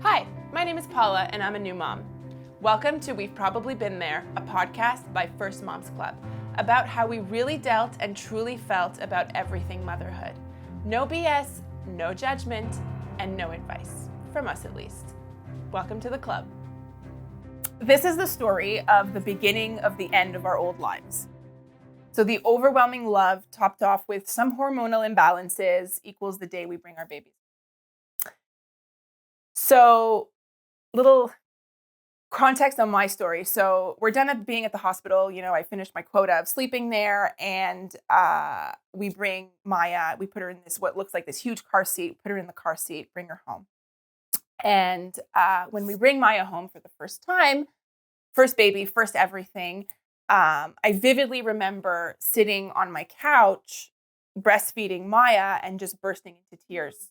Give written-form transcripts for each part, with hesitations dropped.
Hi, my name is Paula and I'm a new mom. Welcome to We've Probably Been There, a podcast by First Moms Club about how we really dealt and truly felt about everything motherhood. No BS, no judgment, and no advice, from us at least. Welcome to the club. This is the story of the beginning of the end of our old lives. So the overwhelming love topped off with some hormonal imbalances equals the day we bring our babies. So, little context on my story. So we're done being at the hospital. You know, I finished my quota of sleeping there, and we bring Maya. We put her in this what looks like this huge car seat. Put her in the car seat. Bring her home. And when we bring Maya home for the first time, first baby, first everything, I vividly remember sitting on my couch, breastfeeding Maya, and just bursting into tears.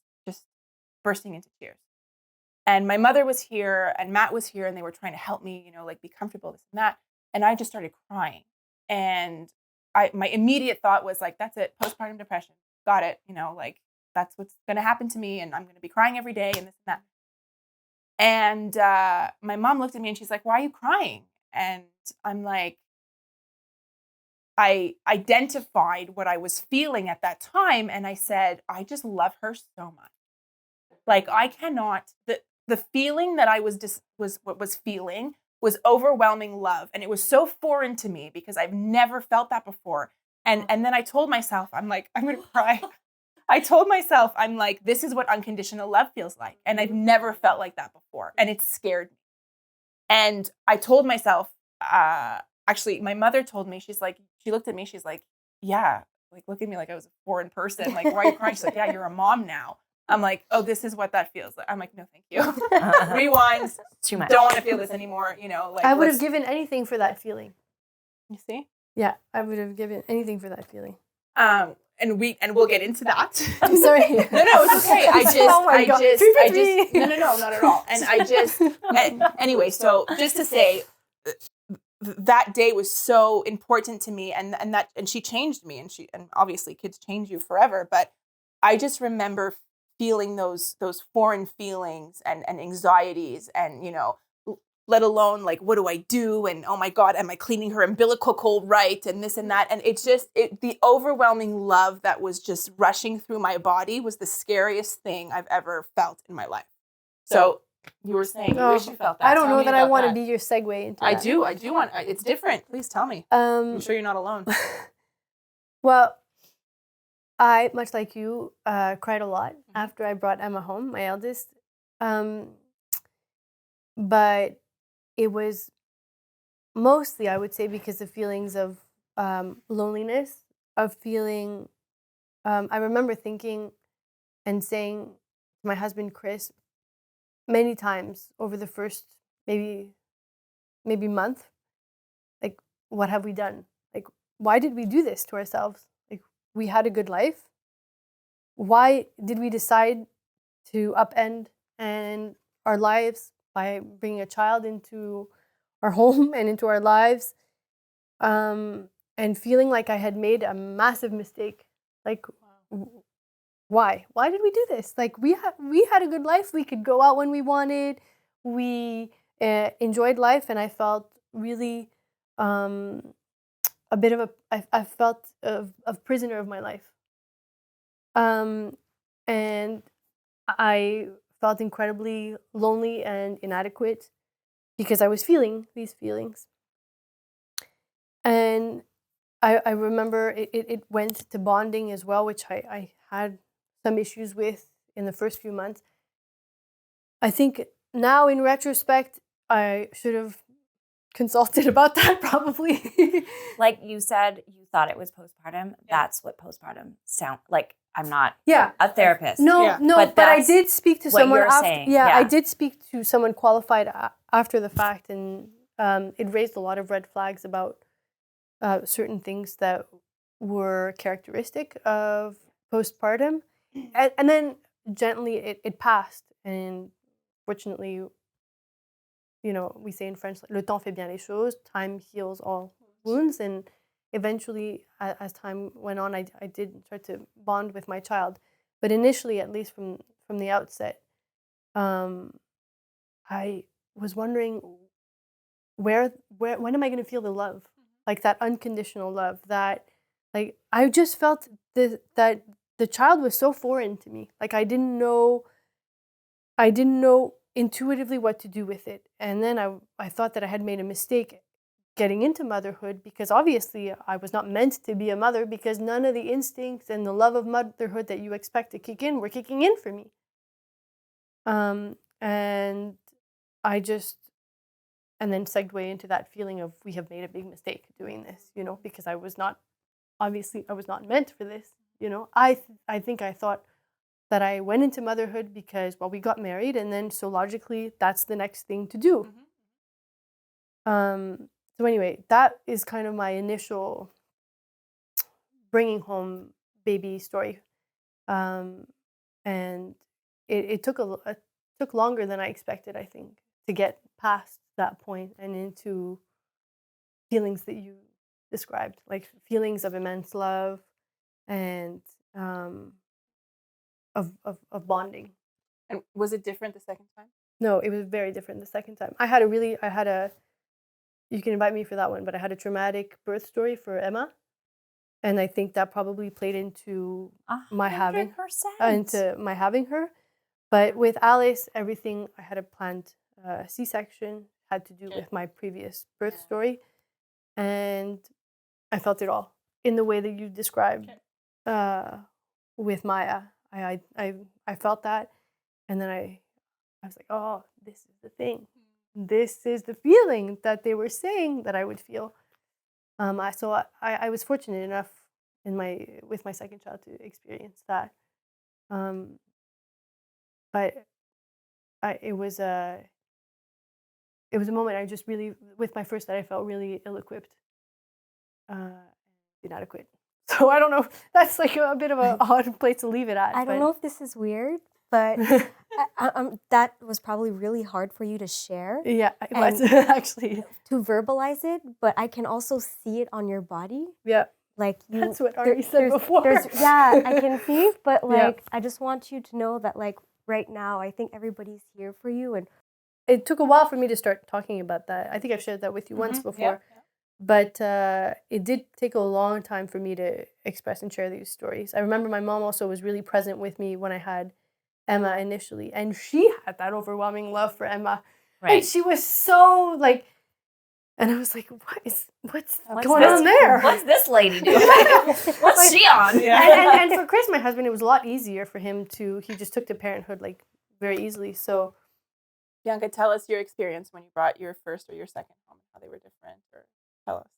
And my mother was here and Matt was here and they were trying to help me, be comfortable, this and that. And I just started crying. And my immediate thought was like, that's it, postpartum depression. Got it. That's what's going to happen to me. And I'm going to be crying every day and this and that. And my mom looked at me and she's like, why are you crying? And I'm like, I identified what I was feeling at that time. And I said, I just love her so much. Like I cannot, the feeling that I was feeling was overwhelming love. And it was so foreign to me because I've never felt that before. And then I told myself, I'm like, I'm going to cry. I told myself, I'm like, this is what unconditional love feels like. And I've never felt like that before. And it scared me. And I told myself, actually, my mother told me, she's like, she looked at me, she's like, yeah, like, look at me like I was a foreign person. Like, why are you crying? She's like, yeah, you're a mom now. I'm like, oh, this is what that feels like. I'm like, no, thank you. Rewind. Too much. Don't want to feel this anymore. I would have given anything for that feeling. You see? Yeah, I would have given anything for that feeling. And we'll get into that. I'm sorry. No, it's okay. No, not at all. And anyway, so just to say, that day was so important to me, and she changed me, and obviously kids change you forever, but I just remember feeling those foreign feelings and anxieties and, let alone like, what do I do? And oh my God, am I cleaning her umbilical cord right? And this and that. And it's just, the overwhelming love that was just rushing through my body was the scariest thing I've ever felt in my life. So you were saying, you wish you felt that. I don't know that I want to be your segue into that. I do want, it's different. Please tell me. I'm sure you're not alone. Well, I, much like you, cried a lot after I brought Emma home, my eldest. But it was mostly, I would say, because of feelings of loneliness, of feeling, I remember thinking and saying to my husband, Chris, many times over the first maybe month, like, what have we done? Like, why did we do this to ourselves? We had a good life. Why did we decide to upend our lives by bringing a child into our home and into our lives, and feeling like I had made a massive mistake? Like, why? Why did we do this? Like, we had a good life. We could go out when we wanted. We enjoyed life, and I felt really a bit of I felt a prisoner of my life. And I felt incredibly lonely and inadequate because I was feeling these feelings. And I remember it went to bonding as well, which I had some issues with in the first few months. I think now in retrospect, I should have consulted about that probably. Like you said, you thought it was postpartum. Yeah. That's what postpartum sound like. I'm not a therapist. No, but I did speak to someone after. I did speak to someone qualified after the fact, and it raised a lot of red flags about certain things that were characteristic of postpartum, and then gently it passed, and fortunately, we say in French, le temps fait bien les choses, time heals all wounds, and eventually, as time went on, I did try to bond with my child. But initially, at least from the outset, I was wondering when am I going to feel the love, like that unconditional love, that like I just felt that the child was so foreign to me. Like I didn't know intuitively what to do with it. And then I thought that I had made a mistake getting into motherhood, because obviously I was not meant to be a mother, because none of the instincts and the love of motherhood that you expect to kick in were kicking in for me. And I just, and then segue into that feeling of we have made a big mistake doing this, because I was not meant for this, I think I thought that I went into motherhood because, well, we got married, and then so logically that's the next thing to do. So anyway, that is kind of my initial bringing home baby story, and it took longer than I expected, I think, to get past that point and into feelings that you described, like feelings of immense love and of bonding. And was it different the second time? No, it was very different the second time. You can invite me for that one, but I had a traumatic birth story for Emma. And I think that probably played into my having her. But with Alice, everything, I had a planned C-section, had to do with my previous birth story. And I felt it all in the way that you described with Maya. I felt that. And then I was like, oh, this is the thing. This is the feeling that they were saying that I would feel. So I was fortunate enough with my second child to experience that. But it was a moment I just really, with my first that I felt really ill-equipped, inadequate. So I don't know. That's like a bit of an odd place to leave it at. I don't know if this is weird, but that was probably really hard for you to share. Yeah, it was actually. To verbalize it, but I can also see it on your body. Yeah. Like that's what Ari said before. Yeah, I can see, but like I just want you to know that like right now, I think everybody's here for you. And it took a while for me to start talking about that. I think I've shared that with you once before. Yeah. But it did take a long time for me to express and share these stories. I remember my mom also was really present with me when I had Emma initially, and she had that overwhelming love for Emma. Right. And she was so like, and I was like, what's going on there? What's this lady doing? What's she on? Yeah. And for Chris, my husband, it was a lot easier for him he just took to parenthood like very easily. So Bianca, tell us your experience when you brought your first or your second home, how they were different, or tell us.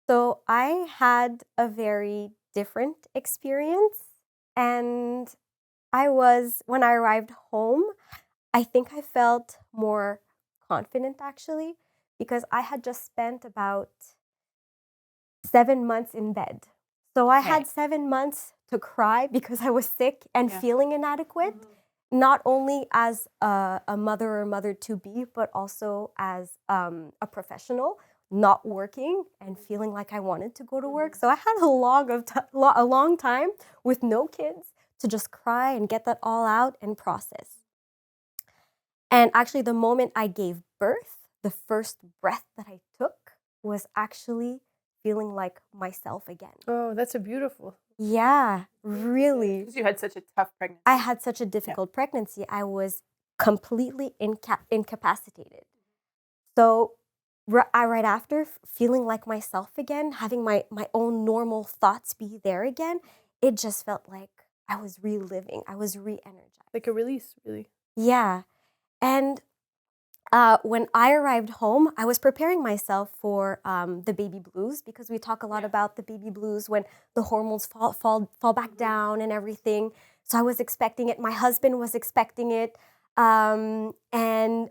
So I had a very different experience, and when I arrived home, I think I felt more confident actually, because I had just spent about 7 months in bed. So I had 7 months to cry because I was sick and feeling inadequate, not only as a mother or mother-to-be, but also as a professional, not working and feeling like I wanted to go to work. So I had a long time with no kids to just cry and get that all out and process. And actually, the moment I gave birth, the first breath that I took was actually feeling like myself again. Oh, that's a beautiful. Yeah, really. Because you had such a tough pregnancy. I had such a difficult pregnancy. I was completely incapacitated. So right after, feeling like myself again, having my own normal thoughts be there again, it just felt like I was reliving. I was re-energized. Like a release, really. Yeah. And when I arrived home, I was preparing myself for the baby blues, because we talk a lot about the baby blues when the hormones fall back down and everything. So I was expecting it. My husband was expecting it. And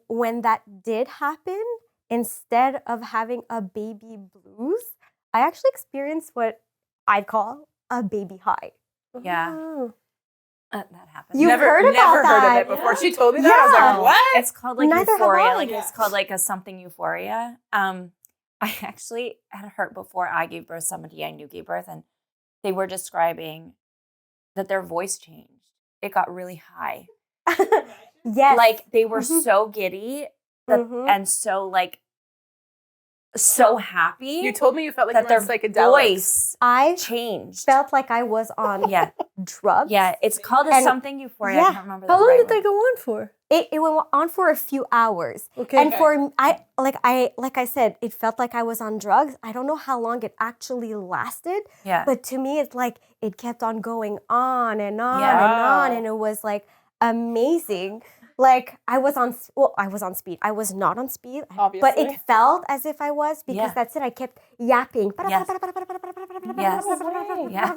when that did happen, instead of having a baby blues, I actually experienced what I'd call a baby high. Yeah. Oh. That happens. You've heard about that. Heard of it before. She told me that. I was like, what? It's called like Neither euphoria. have I. Like it's called like a something euphoria. I actually had heard before I gave birth, somebody I knew gave birth, and they were describing that their voice changed. It got really high. Yes. Like they were so giddy Mhm. and so like so happy You told me you felt like that you their were on psychedelics. voice I changed. felt like I was on Yeah, drugs. yeah. It's called a And- something euphoria. I yeah. can't remember. How the long right did word. they go on for? It went on for a few hours. Okay. And for like I said, it felt like I was on drugs. I don't know how long it actually lasted, Yeah, but to me, it's like it kept on going on and on Yeah. and on, Wow. and it was like amazing. Like I was on speed. I was not on speed, but Obviously. it felt as if I was because Yeah. that's it. I kept yapping. Yes. Yes. Yeah.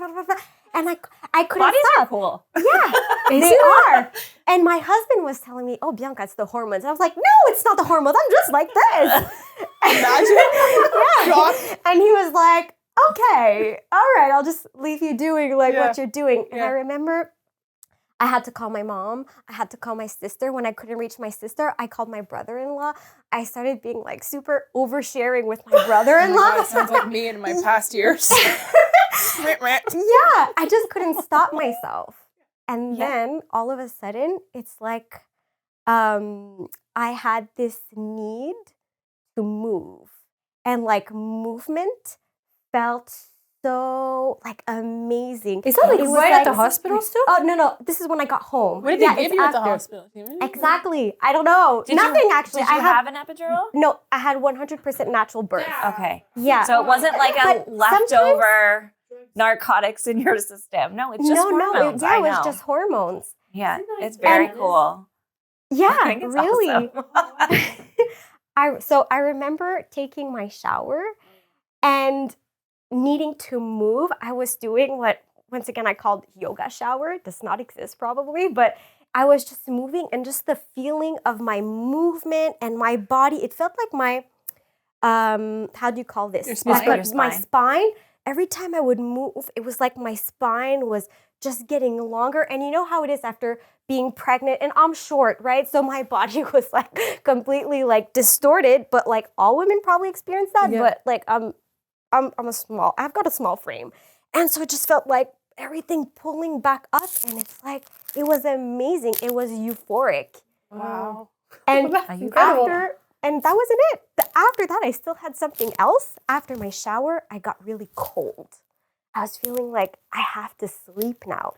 And I couldn't bodies are stop. cool. Yeah, they are. And my husband was telling me, "Oh, Bianca, it's the hormones." And I was like, "No, it's not the hormones. I'm just like this." Imagine. Yeah. And he was like, "Okay, all right, I'll just leave you doing like Yeah. what you're doing." And I Yeah. remember I had to call my mom. I had to call my sister. When I couldn't reach my sister, I called my brother-in-law. I started being like super oversharing with my Oh my brother-in-law. God, it sounds like me in my past years. Yeah, I just couldn't stop myself. And Yeah. then all of a sudden, it's like I had this need to move. And like movement felt so like amazing. Is that like It was right at the like- hospital still? Oh, no. This is when I got home. What did Yeah, they give it's you at the after. hospital? Do you remember? Exactly. I don't know. Did Nothing you, actually. Did you I have an epidural? No, I had 100% natural birth. Okay. Yeah. So it wasn't like a But sometimes- leftover narcotics in your system. No, it's just hormones. it I was know. just hormones. Yeah, it's very And- cool. Yeah, I think it's really. awesome. I remember taking my shower and needing to move. I was doing what once again I called yoga shower. It does not exist probably, but I was just moving and just the feeling of my movement and my body. It felt like my how do you call this? Your spine? Your My spine. spine. Every time I would move, it was like my spine was just getting longer. And you know how it is after being pregnant, and I'm short, right? So my body was like completely like distorted, but like all women probably experience that. Yeah. But like I've got a small frame. And so it just felt like everything pulling back up, and it's like it was amazing. It was euphoric. Wow. And That's incredible. that wasn't it. After that, I still had something else. After my shower, I got really cold. I was feeling like I have to sleep now.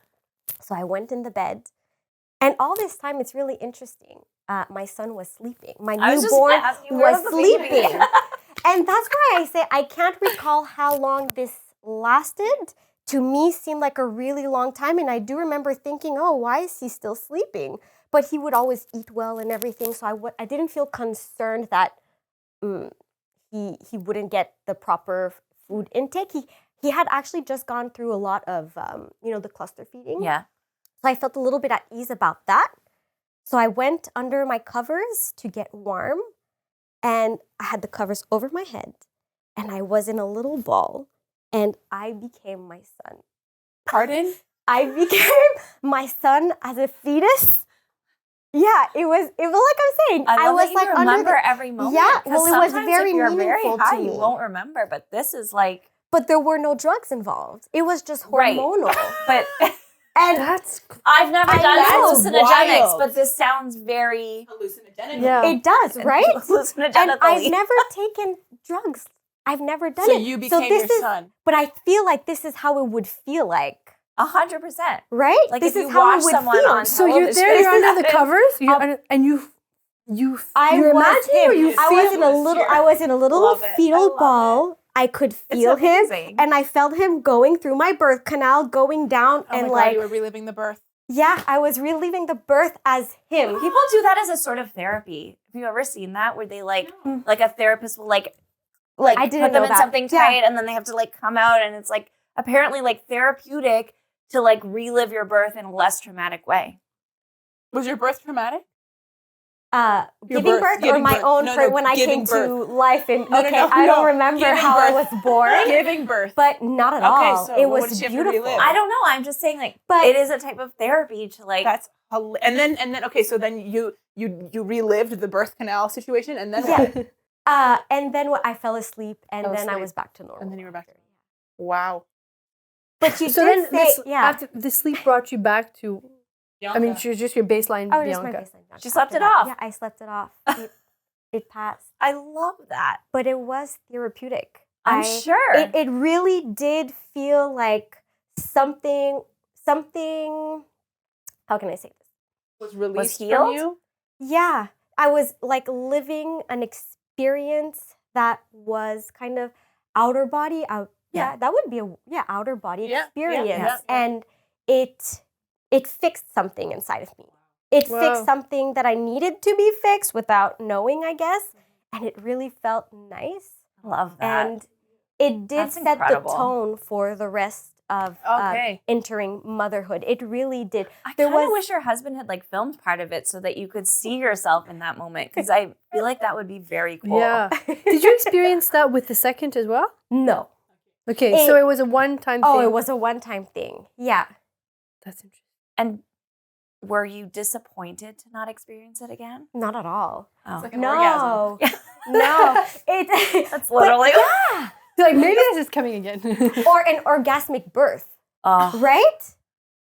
So I went in the bed. And all this time, it's really interesting. My son was sleeping. My I was just newborn asking, where was was the baby? sleeping. And that's why I say I can't recall how long this lasted. To me, seemed like a really long time. And I do remember thinking, oh, why is he still sleeping? But he would always eat well and everything. So I didn't feel concerned that he wouldn't get the proper food intake. He had actually just gone through a lot of, the cluster feeding. Yeah. So I felt a little bit at ease about that. So I went under my covers to get warm, and I had the covers over my head, and I was in a little ball, and I became my son. Pardon? I became my son as a fetus. Yeah, it was like I'm saying. I love was that you like remember under every moment. Yeah, 'cause well, it was sometimes very if you're meaningful very high, to you me. won't remember, but this is like, But there were no drugs involved. It was just Right. hormonal. but And That's I've never I done know. hallucinogenics, Wild. but this sounds very Hallucinogenic. Yeah. it does, right? And hallucinogenic. I've never taken drugs. I've never done So it. you became this your is, son. But I feel like this is how it would feel like, 100%. right? Like this if is you how watch it would someone feel. on so you're there. television. You're under the covers. And you I you're was imagining or him. you I was feel in a little. I was in a little Love it. I fetal love ball. I could feel him, amazing. and I felt him going through my birth canal, going down, Oh and my God, like, you were reliving the birth. yeah, I was reliving the birth as him. People do that as a sort of therapy. Have you ever seen that where they like a therapist will like I didn't put them know in that. something Yeah. tight and then they have to like come out and it's like apparently like therapeutic to like relive your birth in a less traumatic way. Was your birth traumatic? Giving birth, birth or giving my birth. own No, for no, when I giving came to birth. life and No, okay, no, I don't no. remember Giving how I birth. was born, Giving birth. but not at Okay, all. so It what was did she have to beautiful. relive? I don't know. I'm just saying like But- it is a type of therapy to like That's and then okay, so then you relived the birth canal situation, and then what? Yeah. And then I fell asleep, and Fell then I asleep. was back to normal. And then you were back to wow. But you so did then say, this, yeah. after the sleep brought you back to. I mean, just your baseline Oh, just my Bianca. baseline. She slept After it that. off. Yeah, I slept it off. it passed. I love that. But it was therapeutic. I'm sure. It really did feel like something, how can I say this? Was released healed? from you? Yeah, I was like living an experience that was kind of outer body out. Yeah. Yeah, that would be outer body Yeah, yeah, experience, yeah. and it fixed something inside of me. It Wow. fixed something that I needed to be fixed without knowing, I guess, and it really felt nice. Love that. And it did That's set incredible. the tone for the rest of Okay. entering motherhood. It really did. I There kind of was- wish your husband had like filmed part of it so that you could see yourself in that moment, because I feel like that would be very cool. Yeah. Did you experience that with the second as well? No. Okay, so it was a one-time thing. Oh, it was a one-time thing. Yeah. That's interesting. And were you disappointed to not experience it again? Not at all. Oh. Like an orgasm. No. No. That's literally. Yeah. Like, maybe this is coming again. Or an orgasmic birth, Oh, right?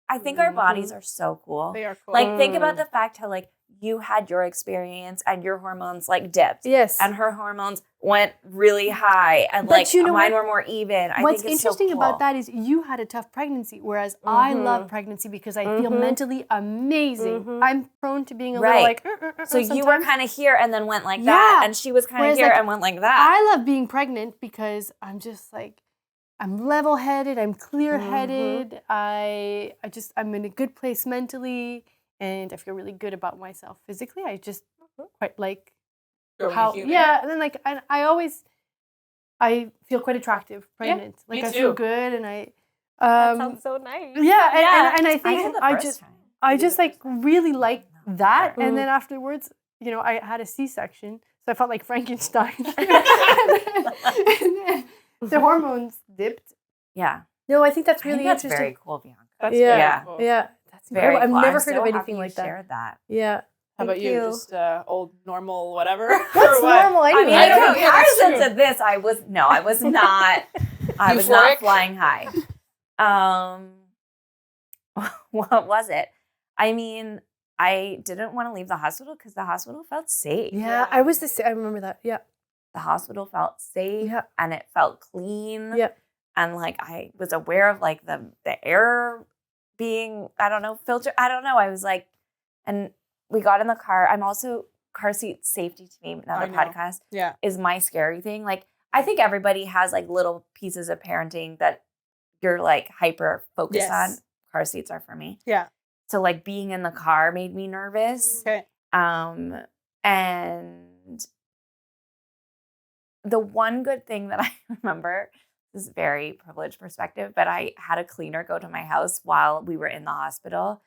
I think our bodies are so cool. They are cool. Like, think about the fact how like you had your experience and your hormones like dipped, Yes. and her hormones went really high, and But like you know mine what? were more even. I What's think it's so interesting cool. about that is you had a tough pregnancy, whereas I love pregnancy because I feel mentally amazing. I'm prone to being a little Right. like, So you were sometimes. kind of here and then went like that, Yeah. and she was kind of Whereas, here like, and went like that. I love being pregnant because I'm just like, I'm level-headed, I'm clear-headed, I'm in a good place mentally, and I feel really good about myself physically. I just quite like Growing how, human. yeah, and then like, I feel quite attractive pregnant. me Like I feel too. good, and I, That sounds so nice. yeah, and I I think did the I first just, time. I just like really like that, Mm. and then afterwards, you know, I had a C-section, so I felt like Frankenstein. and then the hormones dipped. Yeah, No, I think that's I really think that's interesting. very cool, Bianca. That's Yeah. very Yeah. cool. Yeah, that's Very incredible. cool. I've never I'm heard so of happy anything you like that. Shared that. Yeah. How about Thank you? you. Just old normal whatever. What's Or what? normal I anyway? mean, I in don't know. Yeah, that's comparison true. to this, I was not. I was not Euphoric? flying high. What was it? I mean, I didn't want to leave the hospital because the hospital felt safe. Yeah, I was the same. I remember that. Yeah. The hospital felt safe, Yeah. and it felt clean. Yeah. And like I was aware of like the air being, I don't know, filter. I don't know. I was like, and we got in the car. I'm also car seat safety to me. Another I know. podcast Yeah. is my scary thing. Like I think everybody has like little pieces of parenting that you're like hyper focused on. Yes. Car seats are for me. Yeah. So like being in the car made me nervous. Okay. And the one good thing that I remember, this is very privileged perspective, but I had a cleaner go to my house while we were in the hospital,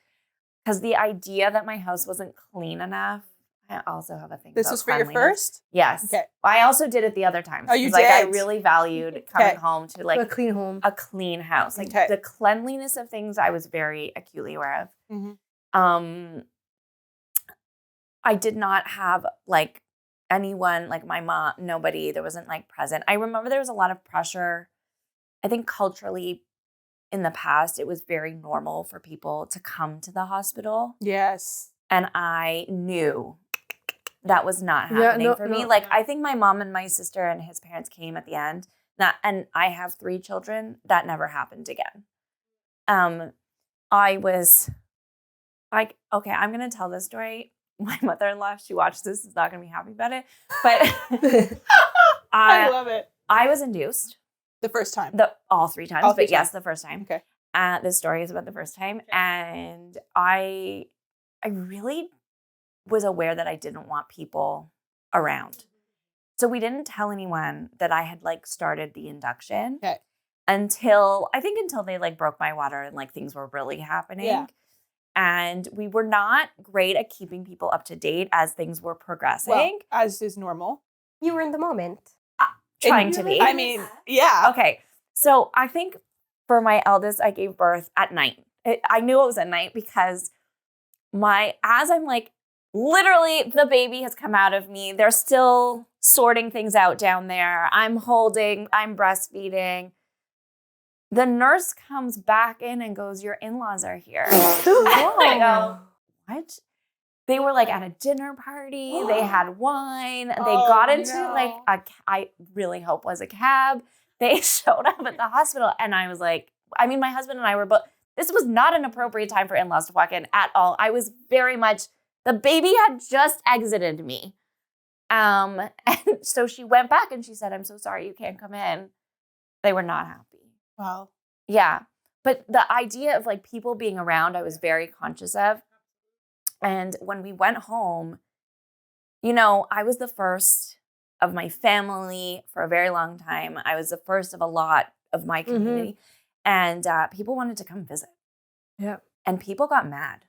because the idea that my house wasn't clean enough. I also have a thing. This about was for your cleanliness. first? Yes. Okay. I also did it the other times. Oh, you 'cause, like, I did? really valued coming Okay. home to A like clean home. a clean house. Like Okay. the cleanliness of things I was very acutely aware of. Mhm. I did not have like anyone, like my mom, nobody, there wasn't like present. I remember there was a lot of pressure. I think culturally in the past, it was very normal for people to come to the hospital. Yes. And I knew that was not Yeah, happening no, for me. no. Like I think my mom and my sister and his parents came at the end. And I have 3 children. That never happened again. I was like, okay, I'm gonna tell this story. My mother-in-law, if she watched this, is not gonna be happy about it. But I love it. I was induced The first time. all 3 times, All 3 but yes, times. the first time. Okay. This story is about the first time, and I really was aware that I didn't want people around. So we didn't tell anyone that I had like started the induction Okay. until they like broke my water and like things were really happening. Yeah. And we were not great at keeping people up to date as things were progressing. Well, as is normal. You were in the moment. Trying to be. I mean, yeah. Okay. So I think for my eldest, I gave birth at night. I knew it was at night because as I'm like, literally the baby has come out of me. They're still sorting things out down there. I'm breastfeeding. The nurse comes back in and goes, your in-laws are here. I go, what? They were like at a dinner party. They had wine. They got into like I really hope was a cab. They showed up at the hospital, and I was like, I mean, my husband and I were both. This was not an appropriate time for in-laws to walk in at all. I was very much, the baby had just exited me. And so she went back and she said, I'm so sorry, you can't come in. They were not happy. Wow. Yeah. But the idea of like people being around, I was very conscious of. And when we went home, you know, I was the first of my family for a very long time. I was the first of a lot of my community. And people wanted to come visit. Yeah. And people got mad.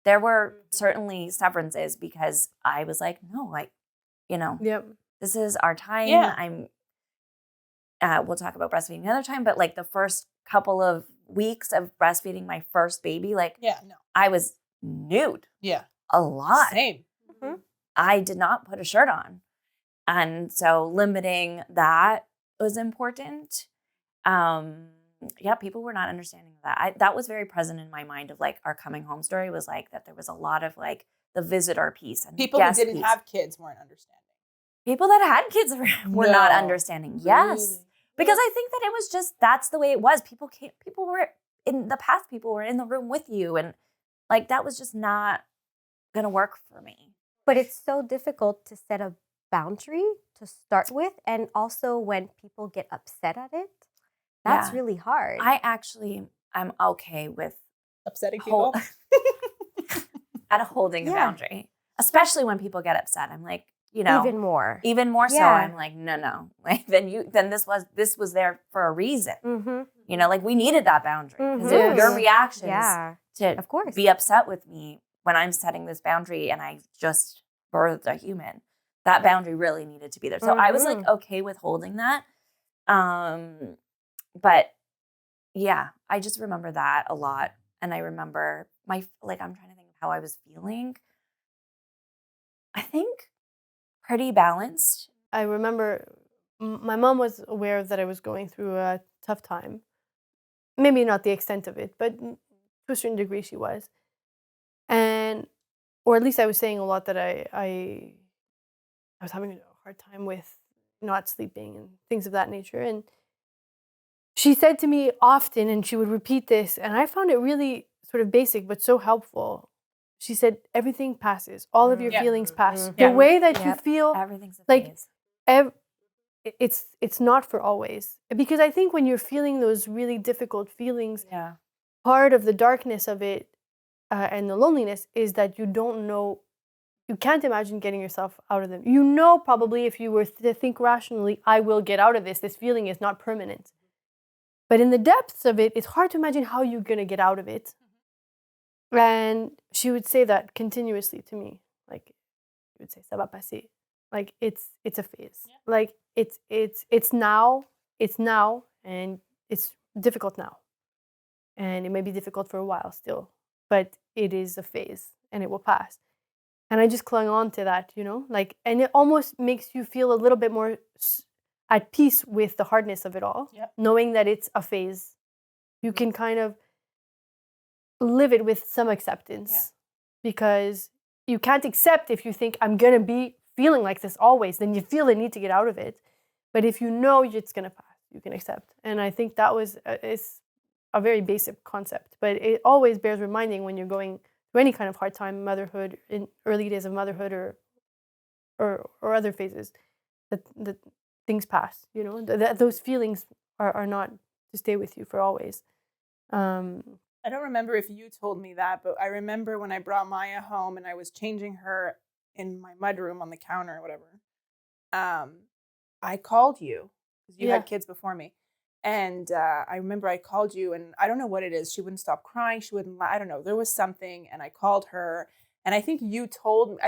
There were certainly severances because I was like, no, like, you know, this is our time. Yeah. We'll talk about breastfeeding another time, but like the first couple of weeks of breastfeeding my first baby, like I was nude. Yeah. A lot. Same. I did not put a shirt on. And so limiting that was important. People were not understanding that. That was very present in my mind of like our coming home story was like that there was a lot of like the visitor piece and people who didn't have kids weren't understanding. People that had kids were not understanding. Yes. Really? Because I think that it was just, that's the way it was. People were in the past, people were in the room with you. And like, that was just not going to work for me. But it's so difficult to set a boundary to start with. And also when people get upset at it, that's really hard. I'm okay with upsetting people at holding a boundary, especially when people get upset. I'm like, you know, even more so. I'm like, no, like then this was there for a reason. You know, like we needed that boundary because if your reactions to of course be upset with me when I'm setting this boundary and I just birthed a human, that boundary really needed to be there. So I was like okay with holding that. But yeah, I just remember that a lot. And I remember I'm trying to think of how I was feeling. I think pretty balanced. I remember my mom was aware that I was going through a tough time. Maybe not the extent of it, but to a certain degree she was. Or at least I was saying a lot that I was having a hard time with not sleeping and things of that nature. And she said to me often, and she would repeat this, and I found it really sort of basic, but so helpful. She said, everything passes. All of your feelings pass. The way that you feel, everything's a like, phase. It's not for always. Because I think when you're feeling those really difficult feelings, part of the darkness of it and the loneliness is that you don't know, you can't imagine getting yourself out of them. You know, probably if you were to think rationally, I will get out of this. This feeling is not permanent. But in the depths of it, it's hard to imagine how you're going to get out of it. And she would say that continuously to me. Like, she would say, ça va passer. Like, it's a phase. Yeah. Like, it's now, and it's difficult now. And it may be difficult for a while still, but it is a phase, and it will pass. And I just clung on to that, you know? Like, and it almost makes you feel a little bit more at peace with the hardness of it all, knowing that it's a phase. You can kind of live it with some acceptance because you can't accept if you think I'm going to be feeling like this always, then you feel the need to get out of it. But if you know it's going to pass, you can accept. And I think that is a very basic concept, but it always bears reminding when you're going through any kind of hard time, motherhood, in early days of motherhood or other phases, that things pass, you know, that those feelings are not to stay with you for always. I don't remember if you told me that, but I remember when I brought Maya home and I was changing her in my mudroom on the counter or whatever. I called you because you had kids before me. And I remember I called you and I don't know what it is. She wouldn't stop crying. She wouldn't I don't know. There was something and I called her. And I think you told me,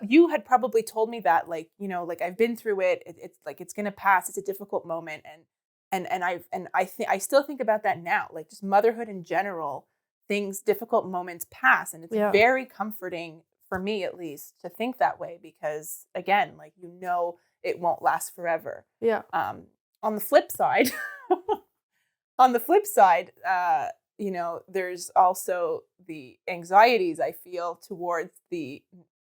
you had probably told me that, like, you know, like I've been through it. It's like, it's going to pass. It's a difficult moment. And I still think about that now, like just motherhood in general, difficult moments pass. And it's very comforting for me, at least, to think that way, because again, like, you know, it won't last forever. Yeah. On the flip side, you know, there's also the anxieties I feel towards the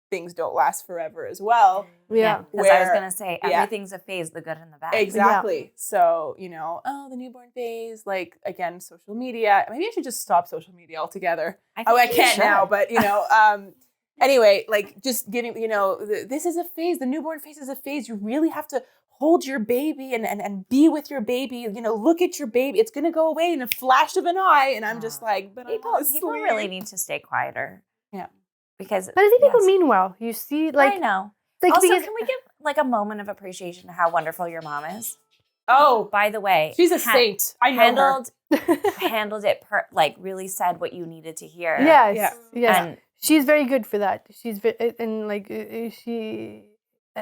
things don't last forever as well. Yeah. Because I was Where- going to say, yeah. everything's a phase, the good and the bad. Exactly. So, the newborn phase, like, again, social media. Maybe I should just stop social media altogether. think I you can't now, should. but, anyway, like, just giving, this is a phase. The newborn phase is a phase. You really have to hold your baby and be with your baby. Look at your baby. It's going to go away in a flash of an eye. And I'm just like, but People really need to stay quieter. Yeah. Because But I think people mean well. You see, like, I know. like Also, because, can we give like a moment of appreciation to how wonderful your mom is? Oh, By the way, she's a saint. I know handled it really said what you needed to hear. yes, Yeah. yes. And She's very good for that. She's and like she,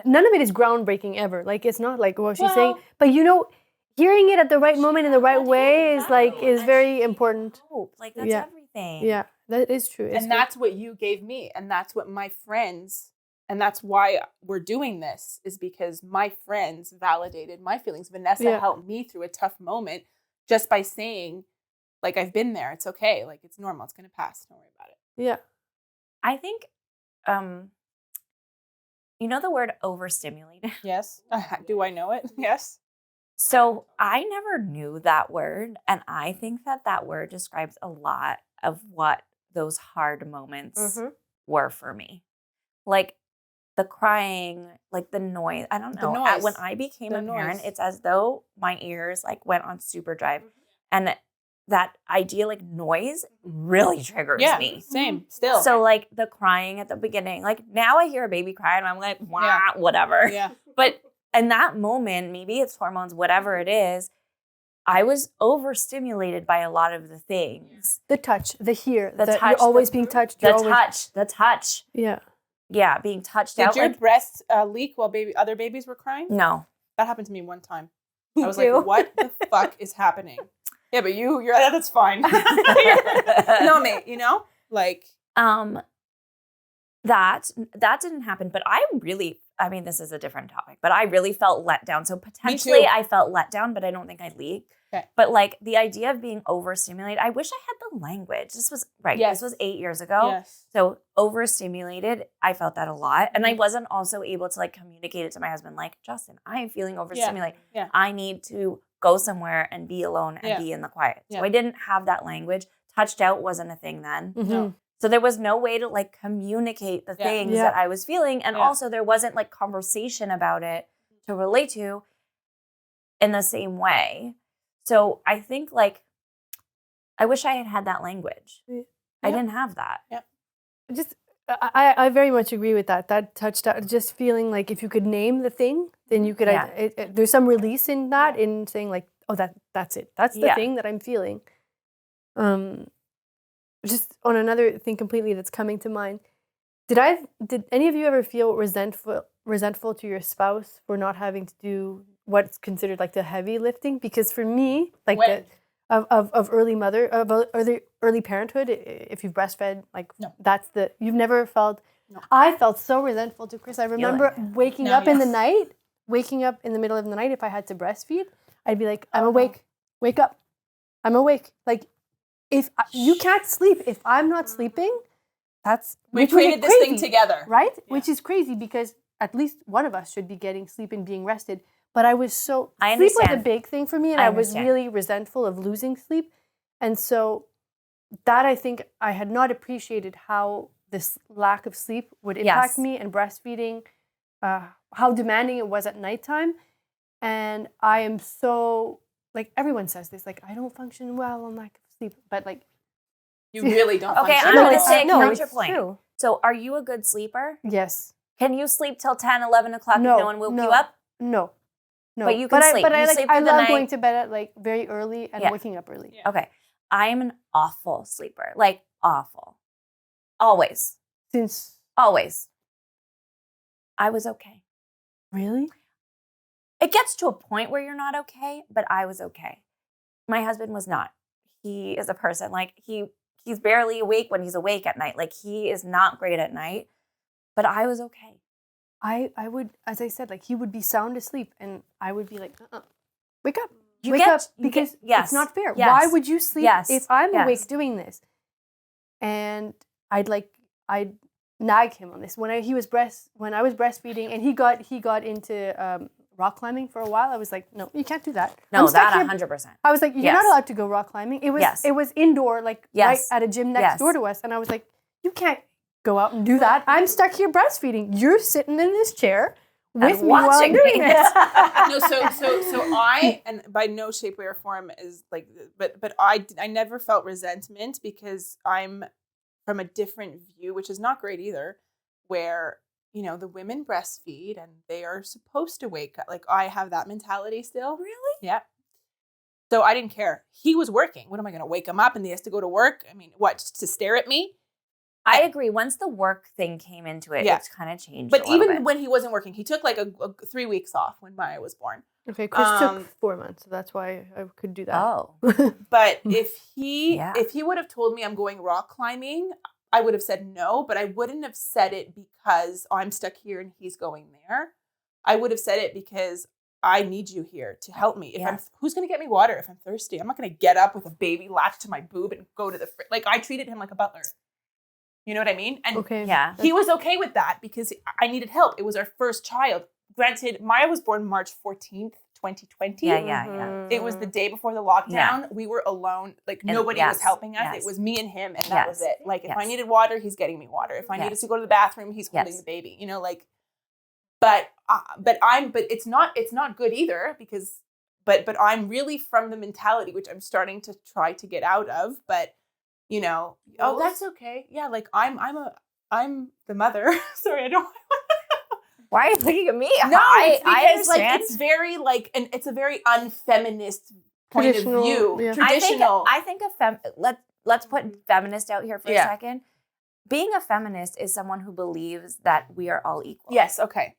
none of it is groundbreaking ever. Like it's not like what she's saying, but hearing it at the right moment in the right way is very important. hope. Like that's Yeah. everything. Yeah, that is true. It's and that's what you gave me. And that's what my friends, and that's why we're doing this, is because my friends validated my feelings. Vanessa helped me through a tough moment just by saying, like, I've been there. It's okay. Like, it's normal. It's going to pass. Don't worry about it. Yeah. I think, the word overstimulated. Yes. Do I know it? Yes. So I never knew that word. And I think that word describes a lot of what those hard moments were for me. Like the crying, like the noise. I don't know. noise. When I became The a parent, noise. it's as though my ears like went on super drive. And that idea, like noise, really triggers Yeah. me. Same. Still. So like the crying at the beginning, like now I hear a baby cry and I'm like, wah, whatever. Yeah. But in that moment, maybe it's hormones, whatever it is, I was overstimulated by a lot of the things. The touch, the hear, The the touch, you're always being touched. The touch. Yeah. Yeah, being touched Did out. your Like, breasts leak while other babies were crying? no. That happened to me one time. Me I was too. like, what the fuck is happening? Yeah, but you're that's fine. No, mate, like, That didn't happen, but this is a different topic, but I really felt let down. So potentially I felt let down, but I don't think I leaked. Okay. But like the idea of being overstimulated, I wish I had the language. This was right. Yes. This was 8 years ago. yes. So overstimulated, I felt that a lot. And I wasn't also able to like communicate it to my husband, like, Justin, I am feeling overstimulated. Yeah. I need to go somewhere and be alone and Yeah. be in the quiet. Yeah. So I didn't have that language. Touched out wasn't a thing then. No. So there was no way to like communicate the Yeah. things Yeah. that I was feeling. And Yeah. also there wasn't like conversation about it to relate to in the same way. So I think like, I wish I had had that language. Yeah. I didn't have that. Just I very much agree with that. That touched out, just feeling like if you could name the thing, then you could. Yeah. There's some release in that, in saying like, oh, that's it. That's the Yeah. thing that I'm feeling. Just on another thing completely that's coming to mind. Did any of you ever feel resentful to your spouse for not having to do what's considered like the heavy lifting? Because for me, like When? of early parenthood, if you've breastfed, like No. you've never felt. No. I felt so resentful to Chris. I remember waking No, up in the yes. night, waking up in the middle of the night. If I had to breastfeed, I'd be like, I'm Oh, no. awake. Wake up. I'm awake. Like, you can't sleep if I'm not sleeping. We which would created get this thing crazy, together. right? Yeah. Which is crazy because at least one of us should be getting sleep and being rested. But I was so I sleep was a understand. big thing for me, and I I was understand. really resentful of losing sleep. And so that I think I had not appreciated how this lack of sleep would impact Yes. me, and breastfeeding, how demanding it was at nighttime. And I am so, like, everyone says this, like, I don't function well on lack of sleep, but like, You really don't. Okay, function I'm No, going to it's- say no, counterpoint. it's true. So are you a good sleeper? yes, Can you sleep till 10, 11 o'clock No, if no one woke no. you up? No. But you can sleep. But You I sleep I through the love night. going to bed at like very early and Yeah. waking up early. Yeah. Okay. I'm an awful sleeper. Like awful. Always. Since Always. I was okay. really, It gets to a point where you're not okay, but I was okay. My husband was not. He is a person like he's barely awake when he's awake at night. Like he is not great at night, but I was okay. I would, as I said, like he would be sound asleep, and I would be like, wake up, You wake get- up, you get- because yes, it's not fair. yes, Why would you sleep yes, if I'm yes. awake doing this? and I'd nag him on this when I was breastfeeding, and he got into rock climbing for a while. I was like, no, you can't do that. No, I'm stuck that here. 100%. I was like, you're not allowed to go rock climbing. It was indoor, like right at a gym next door to us, and I was like, you can't go out and do that. I'm stuck here breastfeeding. You're sitting in this chair with me while I'm doing this. No, so I, and by no shape, way, or form is like, but I never felt resentment because I'm from a different view, which is not great either, where, you know, the women breastfeed and they are supposed to wake up. Like, I have that mentality still. Really? Yeah. So I didn't care. He was working. What am I going to wake him up and he has to go to work? I mean, what, to stare at me? I agree. Once the work thing came into it, it's kind of changed. But a little even bit. when he wasn't working, he took like a 3 weeks off when Maya was born. Okay, Chris took 4 months, so that's why I could do that. Oh. But if he would have told me I'm going rock climbing, I would have said no, but I wouldn't have said it because I'm stuck here and he's going there. I would have said it because I need you here to help me. Who's going to get me water if I'm thirsty? I'm not going to get up with a baby latched to my boob and go to the like, I treated him like a butler. You know what I mean? And he was okay with that because I needed help. It was our first child. Granted, Maya was born March 14th, 2020. Yeah. It was the day before the lockdown. Yeah. We were alone. Like, nobody was helping us. It was me and him, and that was it. Like, if I needed water, he's getting me water. If I needed to go to the bathroom, he's holding the baby. You know, like, but it's not good either because, but I'm really from the mentality, which I'm starting to try to get out of, but you know, oh, that's okay. Yeah, like I'm the mother. Sorry, I don't. Why are you looking at me? No, I because like understand. it's very like, and it's a very unfeminist point of view. Yeah. Traditional. I think let's put feminist out here for a second. Being a feminist is someone who believes that we are all equal. Yes. Okay.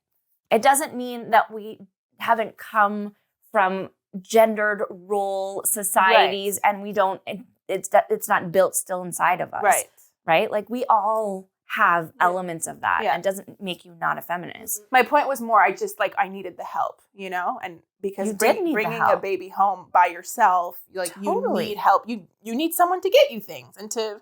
It doesn't mean that we haven't come from gendered role societies and we don't. It's not built still inside of us. Right? Like, we all have elements of that. And it doesn't make you not a feminist. My point was more, I needed the help, you know? And because bringing a baby home by yourself, like, you need help. You need someone to get you things and to...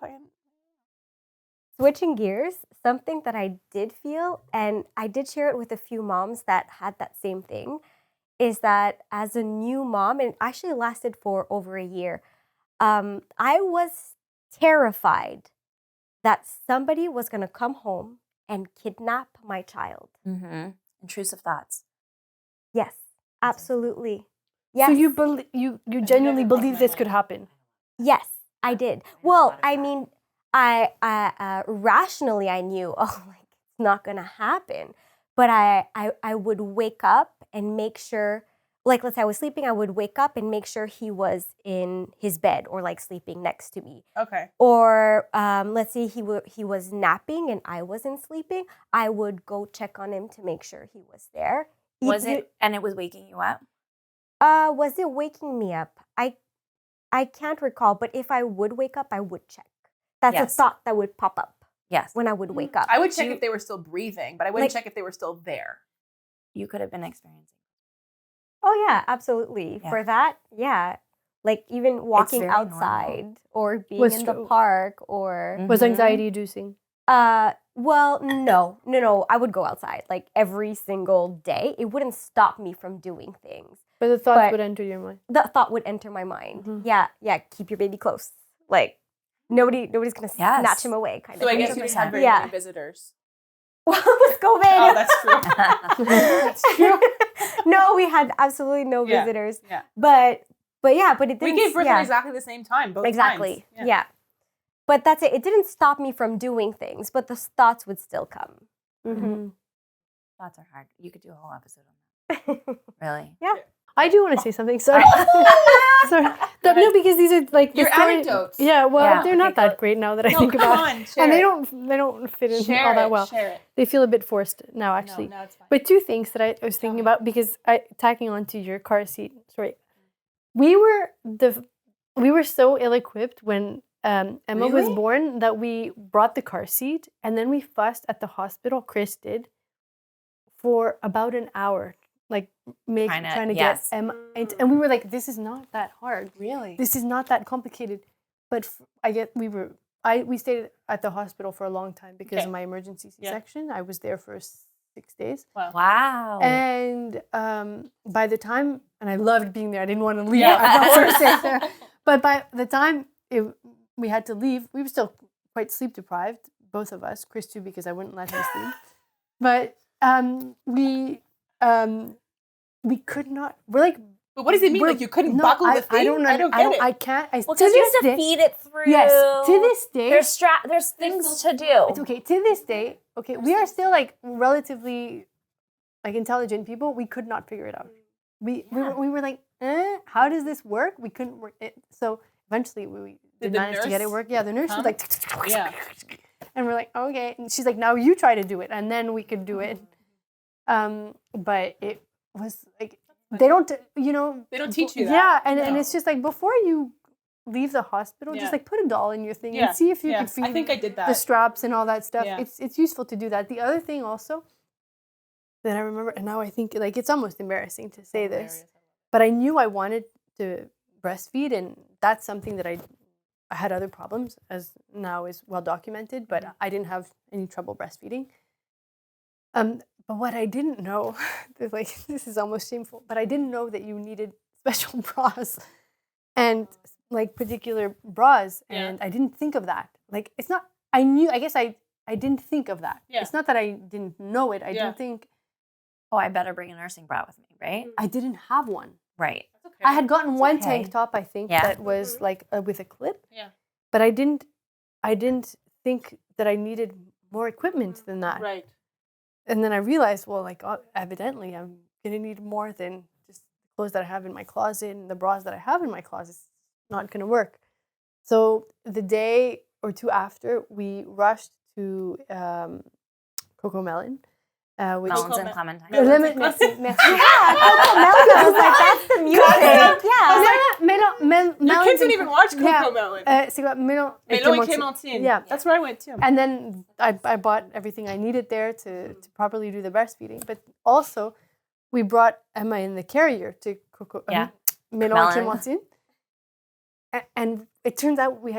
Switching gears, something that I did feel, and I did share it with a few moms that had that same thing, is that as a new mom, and it actually lasted for over a year, I was terrified that somebody was going to come home and kidnap my child. Mm-hmm. Intrusive thoughts. Yes, absolutely. Yes. So you genuinely believe this could happen? Yes, I did. Well, I mean, I rationally I knew, it's not going to happen. But I would wake up and make sure, like, let's say I was sleeping, I would wake up and make sure he was in his bed or like sleeping next to me. Okay. Or let's say he was napping and I wasn't sleeping, I would go check on him to make sure he was there. And it was waking you up? Was it waking me up? I can't recall, but if I would wake up, I would check. That's a thought that would pop up. Yes. When I would wake up. I would check if they were still breathing, but I wouldn't check if they were still there. You could have been experiencing. Oh, yeah, absolutely. Yeah. For that, yeah. Like, even walking outside or being in the park or... Was anxiety inducing? Well, no. I would go outside, like, every single day. It wouldn't stop me from doing things. But the thought would enter your mind. The thought would enter my mind. Mm-hmm. Yeah, keep your baby close. Like, nobody's going to snatch him away, kind of. So I guess you didn't have very many visitors. Well, with COVID. Oh, that's true. That's true. No, we had absolutely no visitors. Yeah. But it didn't. We gave birth at exactly the same time, both times. Yeah. But that's it. It didn't stop me from doing things, but the thoughts would still come. Mm-hmm. Thoughts are hard. You could do a whole episode on that. Really? Yeah. I do want to say something. Sorry. No, because these are like your anecdotes. Yeah, well, they're not that great now that I think about it. And they don't fit in all that well. Share it. They feel a bit forced now, actually. No, it's fine. But two things that I was thinking about, because tacking onto your car seat. Sorry, we were so ill-equipped when Emma was born that we brought the car seat and then we fussed at the hospital. Chris did for about an hour. Like trying to get Emma, and we were like, "This is not that hard, really. This is not that complicated." But I guess we were we stayed at the hospital for a long time because Okay. of my emergency Yeah. C-section. I was there for 6 days. Wow. And by the time, and I loved being there. I didn't want to leave. Yeah, I of wanted to course. stay there. But by the time we had to leave, we were still quite sleep deprived, both of us. Chris too, because I wouldn't let him sleep. But we could not. We're like. But what does it mean? we're- Like you couldn't no, buckle the thing? I don't get it. I can't. well, To because you this have to day, feed it through. yes, to this day, There's things to do. it's okay. To this day, okay, we are still like relatively like intelligent people. We could not figure it out. We were like, how does this work? We couldn't work it. So eventually we did the manage to get it nurse work. Yeah, the nurse was come? like, Yeah. and we're like, okay. And she's like, now you try to do it, and then we could do it. But it was like they don't teach you that. Yeah, and No. it's just like before you leave the hospital, Yeah. just like put a doll in your thing Yeah. and see if you Yeah. can feed I think I did that. the straps and all that stuff. Yeah. It's useful to do that. The other thing also that I remember, and now I think like it's almost embarrassing to say this, but I knew I wanted to breastfeed, and that's something that I had other problems, as now is well documented, but I didn't have any trouble breastfeeding. But what I didn't know, like this is almost shameful, but I didn't know that you needed special bras and like particular bras, and I didn't think of that. Like it's not. I knew. I guess I didn't think of that. Yeah. It's not that I didn't know it. I didn't think. Oh, I better bring a nursing bra with me, right? I didn't have one. Right. That's okay. I had gotten one okay. tank top, I think, Yeah. that was like with a clip. Yeah. But I didn't think that I needed more equipment than that. Right. And then I realized, well, like evidently I'm gonna need more than just the clothes that I have in my closet and the bras that I have in my closet. It's not gonna work. So the day or two after, we rushed to Coco Melon, which Melons and Mel- clementine. Melons. Merci. Yeah, Coco Melon. I was like, that's the music. Yeah. Your kids didn't even watch Coco Melon. C'est quoi? Melon Melon et Clémentine. Yeah. That's where I went too. And then I bought everything I needed there to properly do the breastfeeding. But also, we brought Emma in the carrier to Coco Yeah. Melon Melon. Clémentine. And it turns out we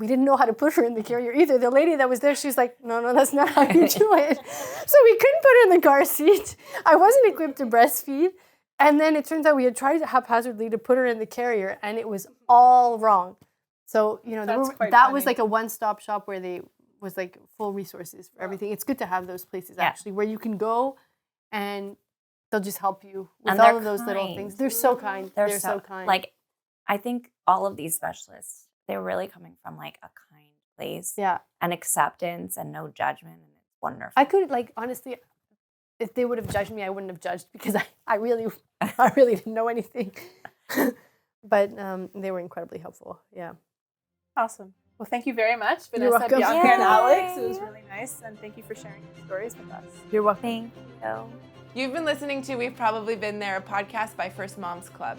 didn't know how to put her in the carrier either. The lady that was there, she was like, no, that's not how you do it. So we couldn't put her in the car seat. I wasn't equipped to breastfeed. And then it turns out we had tried haphazardly to put her in the carrier, and it was all wrong. So, That's quite that was funny. like a one-stop shop where they was like full resources for everything. It's good to have those places actually where you can go and they'll just help you with And all they're of those little kind. things. They're so kind. They're so kind. Like, I think all of these specialists, they're really coming from like a kind place yeah. and acceptance and no judgment, and it's wonderful. I could honestly, if they would have judged me, I wouldn't have judged because I really didn't know anything. But they were incredibly helpful. Yeah. Awesome. Well, thank you very much, You're Vanessa, welcome. Bianca, and Yay. Alex. It was really nice, and thank you for sharing your stories with us. You're welcome. Thank you. You've been listening to We've Probably Been There, a podcast by First Moms Club.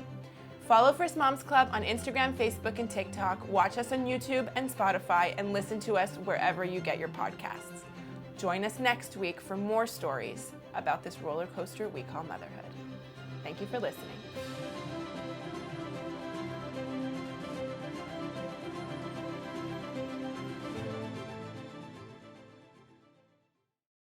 Follow First Moms Club on Instagram, Facebook, and TikTok. Watch us on YouTube and Spotify, and listen to us wherever you get your podcasts. Join us next week for more stories about this roller coaster we call motherhood. Thank you for listening.